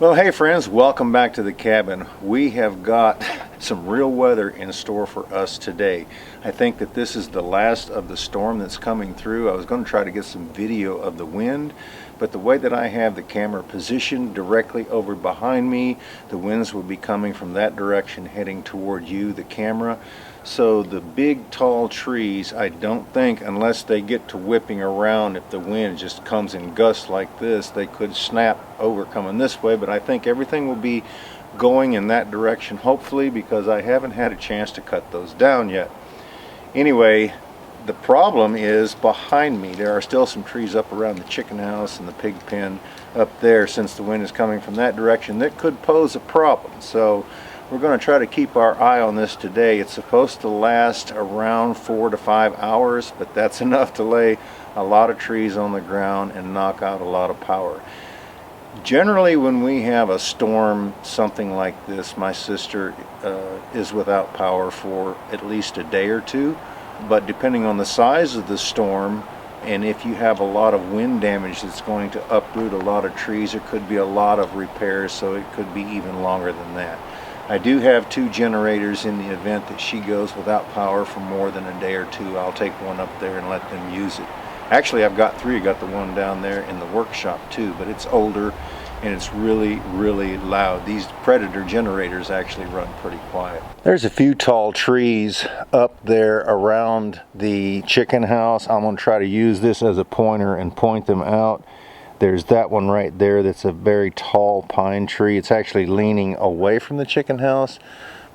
Well, hey friends, welcome back to the cabin. We have got some real weather in store for us today. I think that this is the last of the storm that's coming through. I was going to try to get some video of the wind, but the way that I have the camera positioned directly over behind me, the winds will be coming from that direction heading toward you, the camera. So the big tall trees, I don't think, unless they get to whipping around, if the wind just comes in gusts like this, they could snap over coming this way, but I think everything will be going in that direction, hopefully, because I haven't had a chance to cut those down yet. Anyway, the problem is behind me. There are still some trees up around the chicken house and the pig pen up there, since the wind is coming from that direction, that could pose a problem. So we're going to try to keep our eye on this today. It's supposed to last around 4 to 5 hours, but that's enough to lay a lot of trees on the ground and knock out a lot of power. Generally, when we have a storm, something like this, my sister is without power for at least a day or two. But depending on the size of the storm, and if you have a lot of wind damage that's going to uproot a lot of trees, there could be a lot of repairs, so it could be even longer than that. I do have 2 generators in the event that she goes without power for more than a day or two. I'll take one up there and let them use it. Actually, I've got 3. I got the one down there in the workshop too, but it's older and it's really, really loud. These Predator generators actually run pretty quiet. There's a few tall trees up there around the chicken house. I'm going to try to use this as a pointer and point them out. There's that one right there that's a very tall pine tree. It's actually leaning away from the chicken house,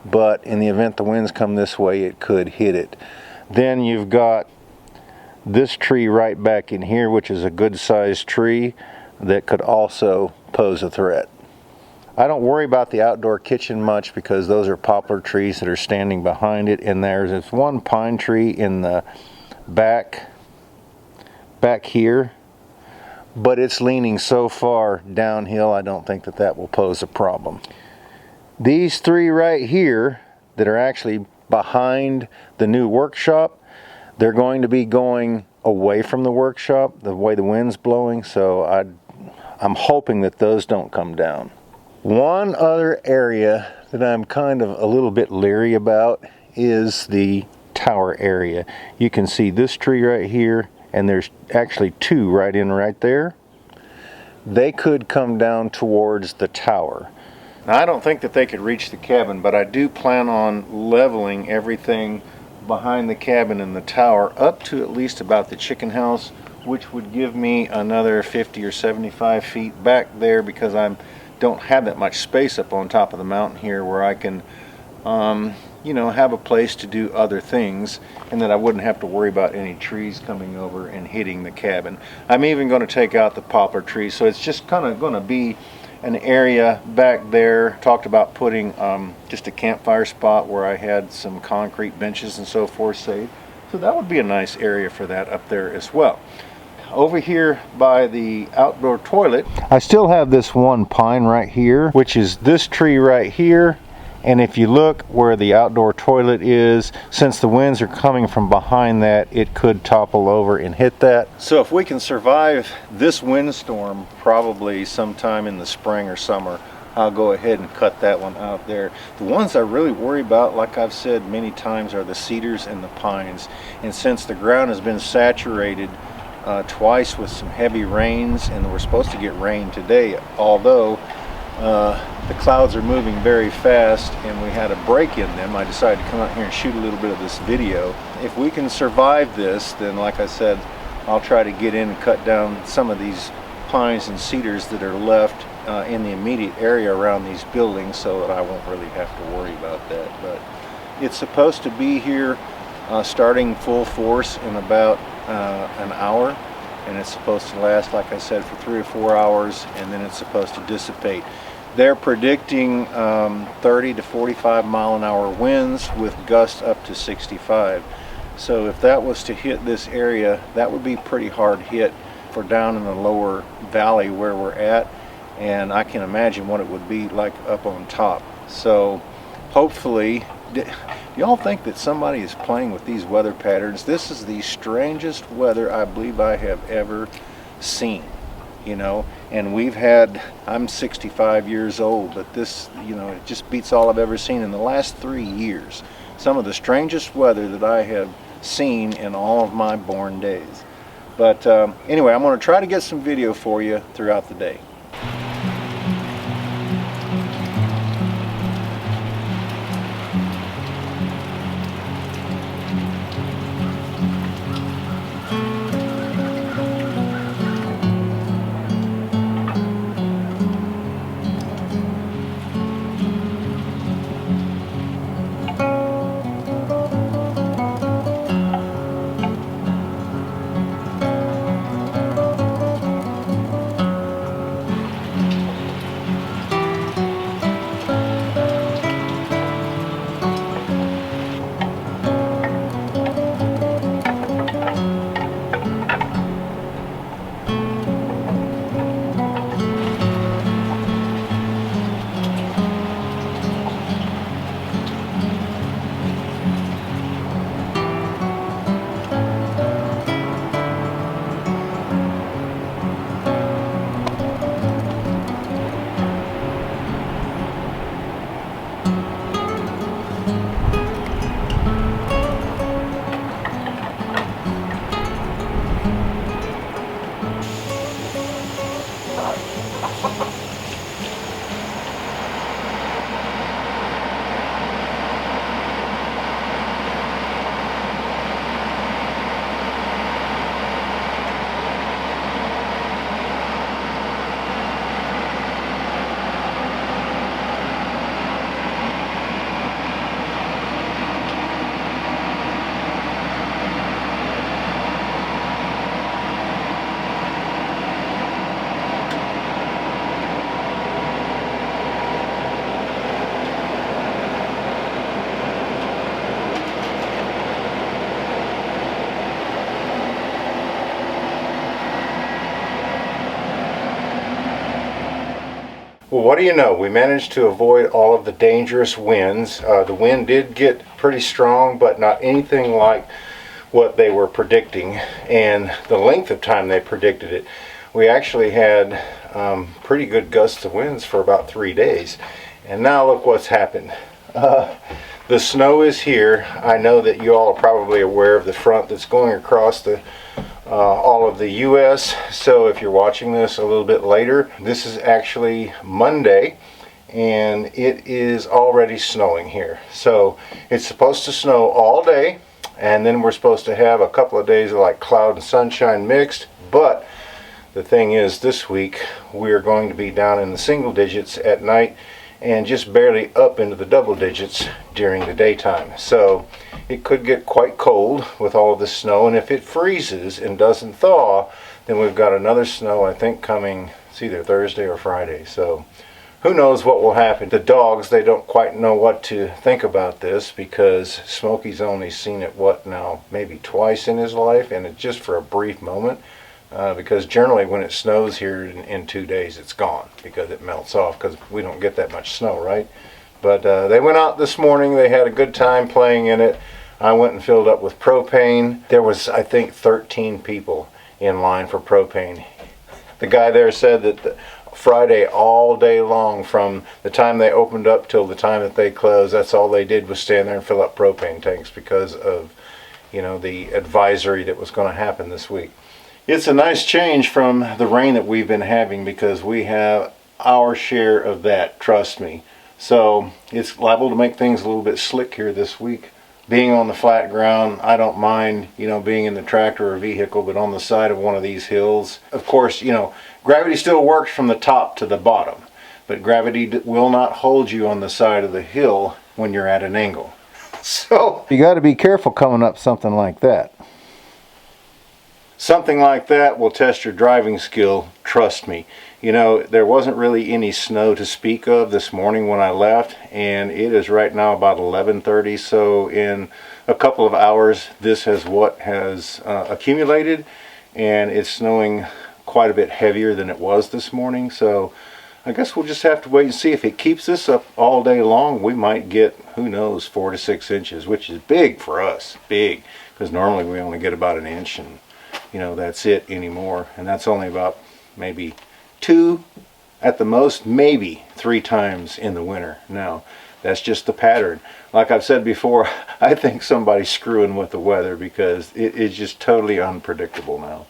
but in the event the winds come this way, it could hit it. Then you've got this tree right back in here, which is a good sized tree that could also pose a threat. I don't worry about the outdoor kitchen much because those are poplar trees that are standing behind it, and there's this one pine tree in the back here, but it's leaning so far downhill, I don't think that that will pose a problem. These 3 right here that are actually behind the new workshop, they're going to be going away from the workshop the way the wind's blowing, so I'm hoping that those don't come down. One other area that I'm kind of a little bit leery about is the tower area. You can see this tree right here, and there's actually 2 right there. They could come down towards the tower. Now, I don't think that they could reach the cabin, but I do plan on leveling everything behind the cabin and the tower up to at least about the chicken house, which would give me another 50 or 75 feet back there, because I don't have that much space up on top of the mountain here where I can have a place to do other things, and that I wouldn't have to worry about any trees coming over and hitting the cabin. I'm even going to take out the poplar trees, so it's just kind of going to be an area back there. Talked about putting just a campfire spot where I had some concrete benches and so forth saved, so that would be a nice area for that up there as well. Over here by the outdoor toilet, I still have this one pine right here, which is this tree right here. And if you look where the outdoor toilet is, since the winds are coming from behind that, it could topple over and hit that. So if we can survive this windstorm, probably sometime in the spring or summer, I'll go ahead and cut that one out there. The ones I really worry about, like I've said many times, are the cedars and the pines. And since the ground has been saturated twice with some heavy rains, and we're supposed to get rain today, although the clouds are moving very fast and we had a break in them, I decided to come out here and shoot a little bit of this video. If we can survive this, then like I said, I'll try to get in and cut down some of these pines and cedars that are left in the immediate area around these buildings, so that I won't really have to worry about that. But it's supposed to be here starting full force in about an hour, and it's supposed to last, like I said, for 3 or 4 hours, and then it's supposed to dissipate. They're predicting 30 to 45 mile an hour winds with gusts up to 65. So if that was to hit this area, that would be pretty hard hit for down in the lower valley where we're at, and I can imagine what it would be like up on top. So hopefully, do y'all think that somebody is playing with these weather patterns? This is the strangest weather I believe I have ever seen. You know, And we've had, I'm 65 years old, but this, you know, it just beats all I've ever seen in the last 3 years. Some of the strangest weather that I have seen in all of my born days. But anyway, I'm going to try to get some video for you throughout the day. Well, what do you know? We managed to avoid all of the dangerous winds. The wind did get pretty strong, but not anything like what they were predicting and the length of time they predicted it. We actually had pretty good gusts of winds for about 3 days. And now look what's happened. The snow is here. I know that you all are probably aware of the front that's going across all of the U.S. So if you're watching this a little bit later, this is actually Monday and it is already snowing here. So it's supposed to snow all day, and then we're supposed to have a couple of days of like cloud and sunshine mixed. But the thing is, this week we're going to be down in the single digits at night and just barely up into the double digits during the daytime. So it could get quite cold with all of this snow, and if it freezes and doesn't thaw, then we've got another snow, I think, coming. It's either Thursday or Friday. So who knows what will happen. The dogs, they don't quite know what to think about this, because Smokey's only seen it, what now, maybe twice in his life, and it's just for a brief moment. Because generally when it snows here in 2 days, it's gone because it melts off, because we don't get that much snow, right? But they went out this morning. They had a good time playing in it. I went and filled up with propane. There was, I think, 13 people in line for propane. The guy there said that Friday all day long, from the time they opened up till the time that they closed, that's all they did was stand there and fill up propane tanks because of, you know, the advisory that was going to happen this week. It's a nice change from the rain that we've been having, because we have our share of that, trust me. So it's liable to make things a little bit slick here this week. Being on the flat ground, I don't mind, you know, being in the tractor or vehicle, but on the side of one of these hills, of course, you know, gravity still works from the top to the bottom, but gravity will not hold you on the side of the hill when you're at an angle. So you got to be careful coming up something like that. Something like that will test your driving skill, trust me. You know, there wasn't really any snow to speak of this morning when I left, and it is right now about 11:30, so in a couple of hours this has accumulated, and it's snowing quite a bit heavier than it was this morning. So I guess we'll just have to wait and see. If it keeps this up all day long, we might get, who knows, 4 to 6 inches, which is big for us, big, because normally we only get about an inch, and you know, that's it anymore, and that's only about maybe 2 at the most, maybe 3 times in the winter. Now, that's just the pattern. Like I've said before, I think somebody's screwing with the weather because it is just totally unpredictable now.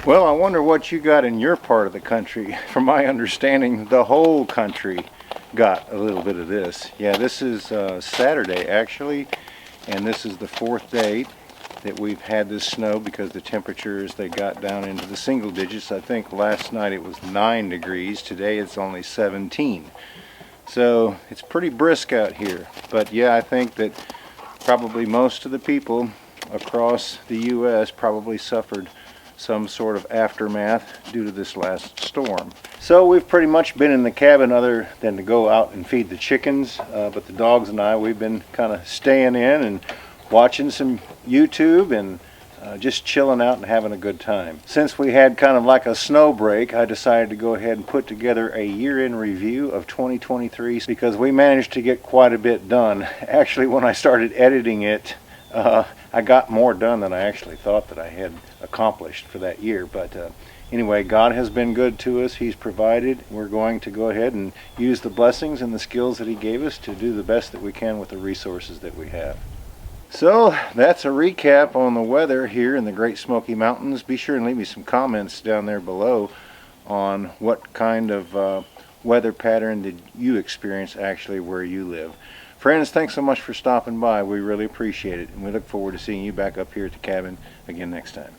Well, I wonder what you got in your part of the country. From my understanding, the whole country got a little bit of this. Yeah, this is Saturday actually, and this is the 4th day that we've had this snow because the temperatures, they got down into the single digits. I think last night it was 9 degrees. Today it's only 17. So it's pretty brisk out here. But yeah, I think that probably most of the people across the U.S. probably suffered some sort of aftermath due to this last storm. So we've pretty much been in the cabin other than to go out and feed the chickens, but the dogs and I, we've been kind of staying in and watching some YouTube and just chilling out and having a good time. Since we had kind of like a snow break, I decided to go ahead and put together a year-in review of 2023 because we managed to get quite a bit done. Actually, when I started editing it, I got more done than I actually thought that I had accomplished for that year. But anyway, God has been good to us. He's provided. We're going to go ahead and use the blessings and the skills that He gave us to do the best that we can with the resources that we have. So that's a recap on the weather here in the Great Smoky Mountains. Be sure and leave me some comments down there below on what kind of weather pattern did you experience actually where you live. Friends, thanks so much for stopping by. We really appreciate it, and we look forward to seeing you back up here at the cabin again next time.